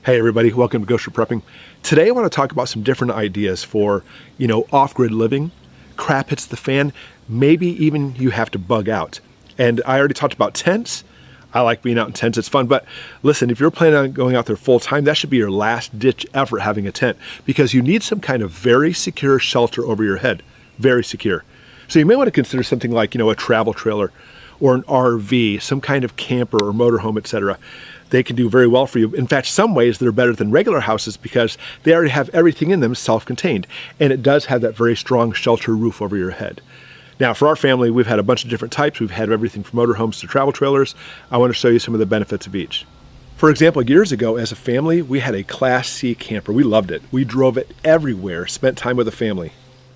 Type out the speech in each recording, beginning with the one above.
Hey everybody, welcome to Goshen Prepping. Today I want to talk about some different ideas for, off-grid living. Crap hits the fan, maybe even you have to bug out. And I already talked about tents. I like being out in tents, it's fun, but listen, if you're planning on going out there full time, that should be your last ditch effort having a tent, because you need some kind of very secure shelter over your head, very secure. So you may want to consider something like, a travel trailer or an RV, some kind of camper or motorhome, etc. They can do very well for you. In fact, some ways they're better than regular houses because they already have everything in them self-contained, and it does have that very strong shelter roof over your head. Now, for our family, we've had a bunch of different types. We've had everything from motorhomes to travel trailers. I want to show you some of the benefits of each. For example, years ago, as a family, we had a Class C camper. We loved it. We drove it everywhere, spent time with the family.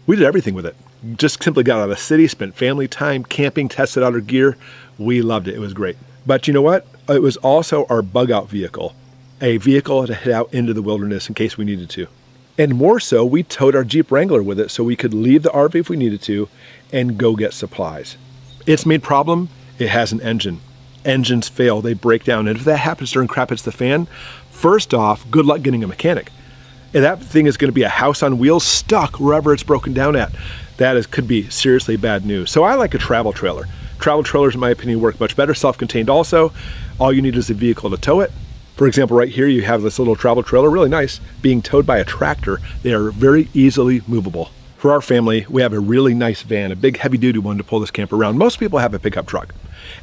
We did everything with it. Just simply got out of the city, spent family time, camping, tested out our gear. We loved it. It was great. But you know what? It was also our bug out vehicle, a vehicle to head out into the wilderness in case we needed to. And more so, we towed our Jeep Wrangler with it so we could leave the RV if we needed to and go get supplies. Its main problem, it has an engine. Engines fail, they break down. And if that happens during crap hits the fan, first off, good luck getting a mechanic. And that thing is going to be a house on wheels stuck wherever it's broken down at. Could be seriously bad news. So I like a travel trailer. Travel trailers, in my opinion, work much better, self-contained also. All you need is a vehicle to tow it. For example, right here you have this little travel trailer, really nice, being towed by a tractor. They are very easily movable. For our family, we have a really nice van, a big heavy-duty one to pull this camper around. Most people have a pickup truck.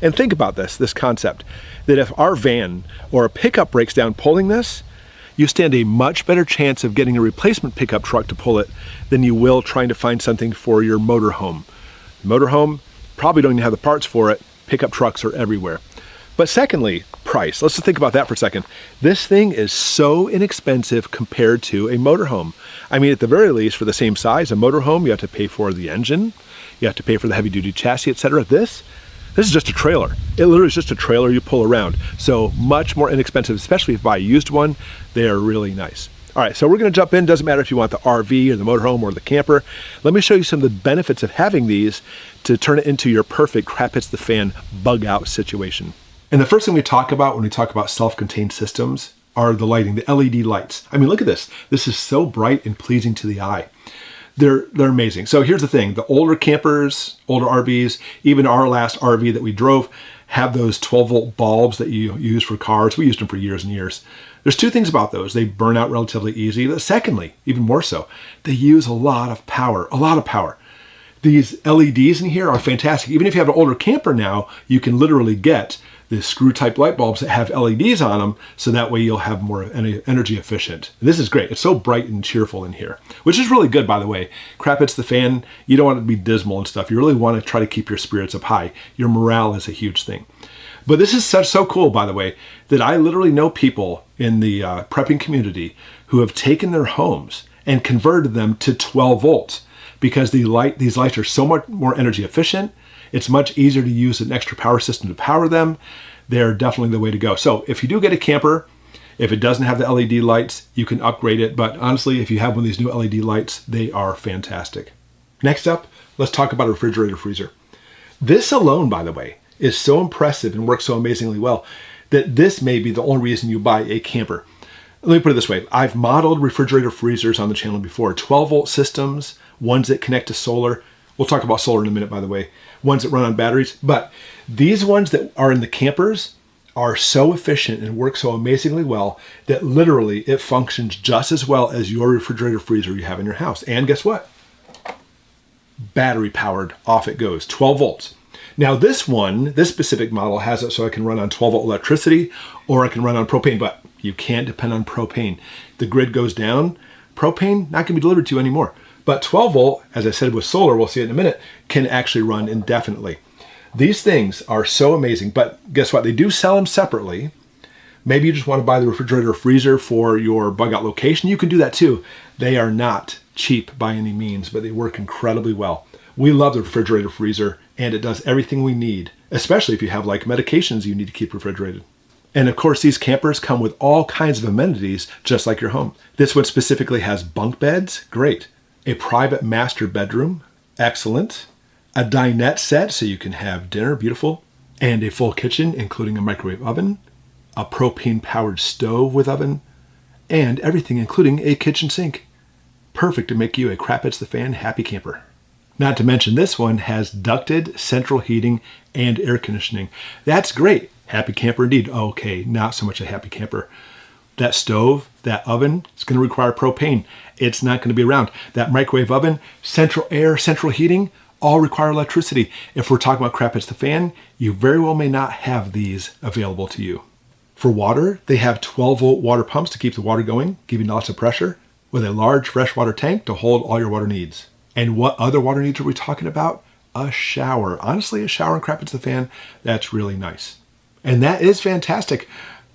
And think about this concept, that if our van or a pickup breaks down pulling this, you stand a much better chance of getting a replacement pickup truck to pull it than you will trying to find something for your motorhome. Motorhome, probably don't even have the parts for it. Pickup trucks are everywhere. But secondly, price. Let's just think about that for a second. This thing is so inexpensive compared to a motorhome. I mean, at the very least, for the same size, a motorhome, you have to pay for the engine, you have to pay for the heavy-duty chassis, etc. This is just a trailer. It literally is just a trailer you pull around. So much more inexpensive, especially if you buy a used one. They are really nice. All right, so we're going to jump in. Doesn't matter if you want the RV or the motorhome or the camper. Let me show you some of the benefits of having these to turn it into your perfect crap hits the fan bug out situation. And the first thing we talk about when we talk about self-contained systems are the lighting, the LED lights. I mean, look at this. This is so bright and pleasing to the eye. They're amazing. So here's the thing. The older campers, older RVs, even our last RV that we drove, have those 12-volt bulbs that you use for cars. We used them for years and years. There's two things about those. They burn out relatively easy. But secondly, even more so, they use a lot of power, These LEDs in here are fantastic. Even if you have an older camper now, you can literally get the screw-type light bulbs that have LEDs on them, so that way you'll have more energy efficient. And this is great. It's so bright and cheerful in here, which is really good, by the way. Crap hits the fan. You don't want it to be dismal and stuff. You really want to try to keep your spirits up high. Your morale is a huge thing. But this is so cool, by the way, that I literally know people in the prepping community who have taken their homes and converted them to 12 volts because these lights are so much more energy efficient. It's much easier to use an extra power system to power them. They're definitely the way to go. So if you do get a camper, if it doesn't have the LED lights, you can upgrade it. But honestly, if you have one of these new LED lights, they are fantastic. Next up, let's talk about a refrigerator freezer. This alone, by the way, is so impressive and works so amazingly well that this may be the only reason you buy a camper. Let me put it this way. I've modeled refrigerator freezers on the channel before. 12-volt systems, ones that connect to solar. We'll talk about solar in a minute, by the way. Ones that run on batteries. But these ones that are in the campers are so efficient and work so amazingly well that literally it functions just as well as your refrigerator freezer you have in your house. And guess what? Battery powered, off it goes, 12 volts. Now this specific model has it so I can run on 12 volt electricity or I can run on propane, but you can't depend on propane. The grid goes down, propane not gonna be delivered to you anymore. But 12 volt, as I said with solar, we'll see it in a minute, can actually run indefinitely. These things are so amazing, but guess what? They do sell them separately. Maybe you just want to buy the refrigerator or freezer for your bug out location. You can do that too. They are not cheap by any means, but they work incredibly well. We love the refrigerator freezer and it does everything we need, especially if you have like medications you need to keep refrigerated. And of course, these campers come with all kinds of amenities, just like your home. This one specifically has bunk beds, great. A private master bedroom, excellent. A dinette set so you can have dinner, beautiful. And a full kitchen, including a microwave oven, a propane-powered stove with oven. and everything including a kitchen sink. Perfect to make you a crap hits the fan happy camper. Not to mention this one has ducted central heating and air conditioning. That's great. Happy camper indeed. Okay, not so much a happy camper. That stove, that oven, it's going to require propane. It's not going to be around. That microwave oven, central air, central heating, all require electricity. If we're talking about crap hits the fan, you very well may not have these available to you. For water, they have 12-volt water pumps to keep the water going, giving lots of pressure, with a large freshwater tank to hold all your water needs. And what other water needs are we talking about? A shower. Honestly, a shower and crap hits the fan, that's really nice. And that is fantastic.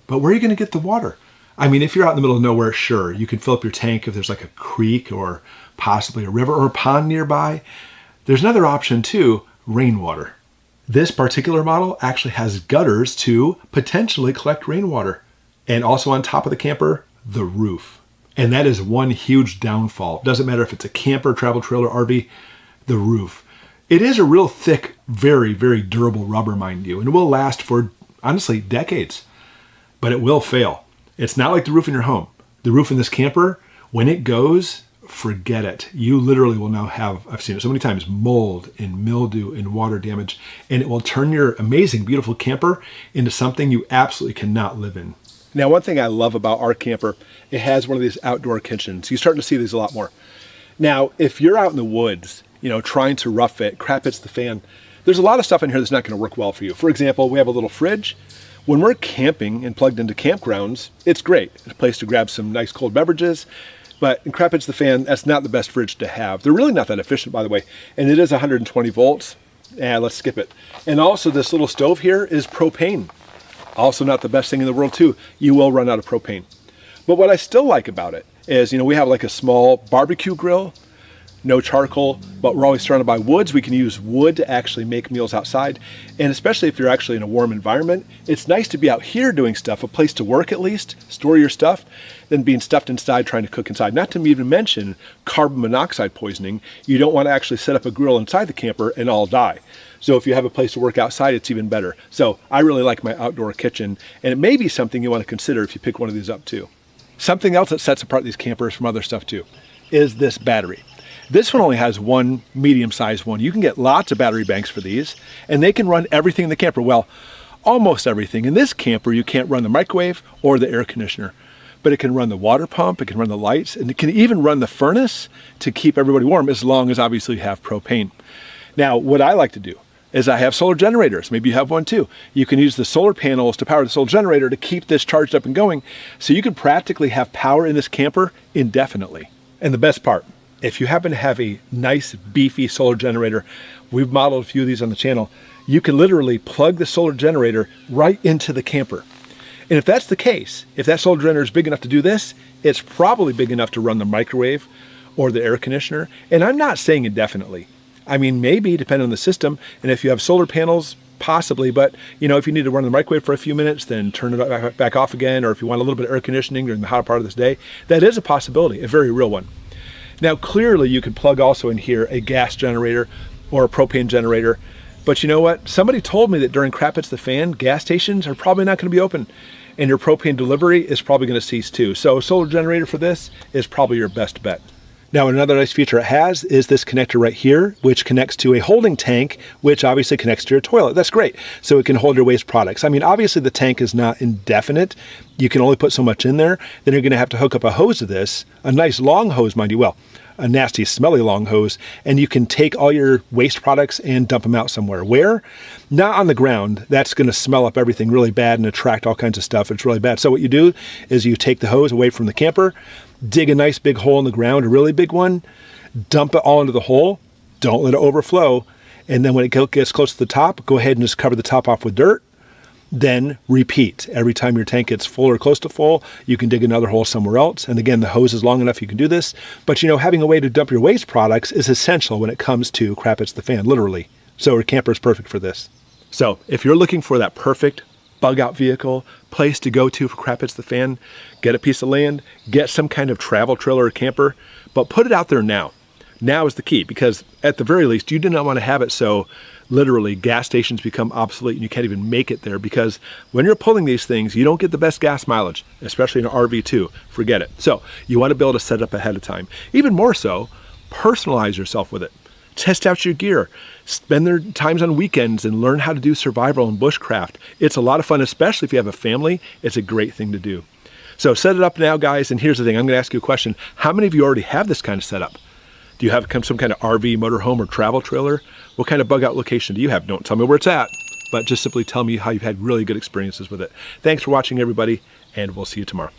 But where are you going to get the water? I mean, if you're out in the middle of nowhere, sure, you can fill up your tank if there's like a creek or possibly a river or a pond nearby. There's another option too, rainwater. This particular model actually has gutters to potentially collect rainwater. And also on top of the camper, the roof. And that is one huge downfall. Doesn't matter if it's a camper, travel trailer, RV, the roof. It is a real thick, very, very durable rubber, mind you, and it will last for, honestly, decades. But it will fail. It's not like the roof in your home. The roof in this camper, when it goes, forget it. You literally will now have, I've seen it so many times, mold and mildew and water damage, and it will turn your amazing, beautiful camper into something you absolutely cannot live in. Now, one thing I love about our camper, it has one of these outdoor kitchens. You're starting to see these a lot more. Now, if you're out in the woods, trying to rough it, crap hits the fan, there's a lot of stuff in here that's not going to work well for you. For example, we have a little fridge. When we're camping and plugged into campgrounds, it's great. It's a place to grab some nice cold beverages. But in crap hits the fan, that's not the best fridge to have. They're really not that efficient, by the way. And it is 120 volts. Let's skip it. And also this little stove here is propane. Also not the best thing in the world too. You will run out of propane. But what I still like about it is, we have like a small barbecue grill, no charcoal, but we're always surrounded by woods. We can use wood to actually make meals outside. And especially if you're actually in a warm environment, it's nice to be out here doing stuff, a place to work at least, store your stuff, than being stuffed inside trying to cook inside. Not to even mention carbon monoxide poisoning. You don't want to actually set up a grill inside the camper and all die. So if you have a place to work outside, it's even better. So I really like my outdoor kitchen, and it may be something you want to consider if you pick one of these up too. Something else that sets apart these campers from other stuff too is this battery. This one only has one medium-sized one. You can get lots of battery banks for these, and they can run everything in the camper. Well, almost everything. In this camper, you can't run the microwave or the air conditioner, but it can run the water pump, it can run the lights, and it can even run the furnace to keep everybody warm, as long as obviously you have propane. Now, what I like to do is I have solar generators. Maybe you have one too. You can use the solar panels to power the solar generator to keep this charged up and going. So you can practically have power in this camper indefinitely. And the best part, if you happen to have a nice beefy solar generator, we've modeled a few of these on the channel, you can literally plug the solar generator right into the camper. And if that's the case, if that solar generator is big enough to do this, it's probably big enough to run the microwave or the air conditioner. And I'm not saying indefinitely. I mean, maybe, depending on the system, and if you have solar panels, possibly, but if you need to run the microwave for a few minutes, then turn it back off again, or if you want a little bit of air conditioning during the hot part of this day, that is a possibility, a very real one. Now, clearly, you can plug also in here a gas generator or a propane generator, but you know what? Somebody told me that during crap hits the fan, gas stations are probably not going to be open, and your propane delivery is probably going to cease too. So a solar generator for this is probably your best bet. Now, another nice feature it has is this connector right here, which connects to a holding tank, which obviously connects to your toilet. That's great. So it can hold your waste products. I mean, obviously the tank is not indefinite. You can only put so much in there. Then you're going to have to hook up a hose to this, a nice long hose, mind you. Well, a nasty, smelly long hose, and you can take all your waste products and dump them out somewhere. Where? Not on the ground. That's going to smell up everything really bad and attract all kinds of stuff. It's really bad. So what you do is you take the hose away from the camper, dig a nice big hole in the ground, a really big one, dump it all into the hole, don't let it overflow, and then when it gets close to the top, go ahead and just cover the top off with dirt, then repeat. Every time your tank gets full or close to full, you can dig another hole somewhere else, and again, the hose is long enough you can do this, but having a way to dump your waste products is essential when it comes to crap hits the fan, literally. So a camper is perfect for this. So if you're looking for that perfect bug out vehicle, place to go to for crap hits the fan, get a piece of land, get some kind of travel trailer or camper, but put it out there now. Now is the key, because at the very least, you do not want to have it so literally gas stations become obsolete and you can't even make it there, because when you're pulling these things, you don't get the best gas mileage, especially in an RV too. Forget it. So you want to be able to set it up ahead of time. Even more so, personalize yourself with it. Test out your gear. Spend their times on weekends and learn how to do survival and bushcraft. It's a lot of fun, especially if you have a family. It's a great thing to do. So set it up now, guys. And here's the thing. I'm going to ask you a question. How many of you already have this kind of setup? Do you have some kind of RV, motorhome, or travel trailer? What kind of bug out location do you have? Don't tell me where it's at, but just simply tell me how you've had really good experiences with it. Thanks for watching, everybody, and we'll see you tomorrow.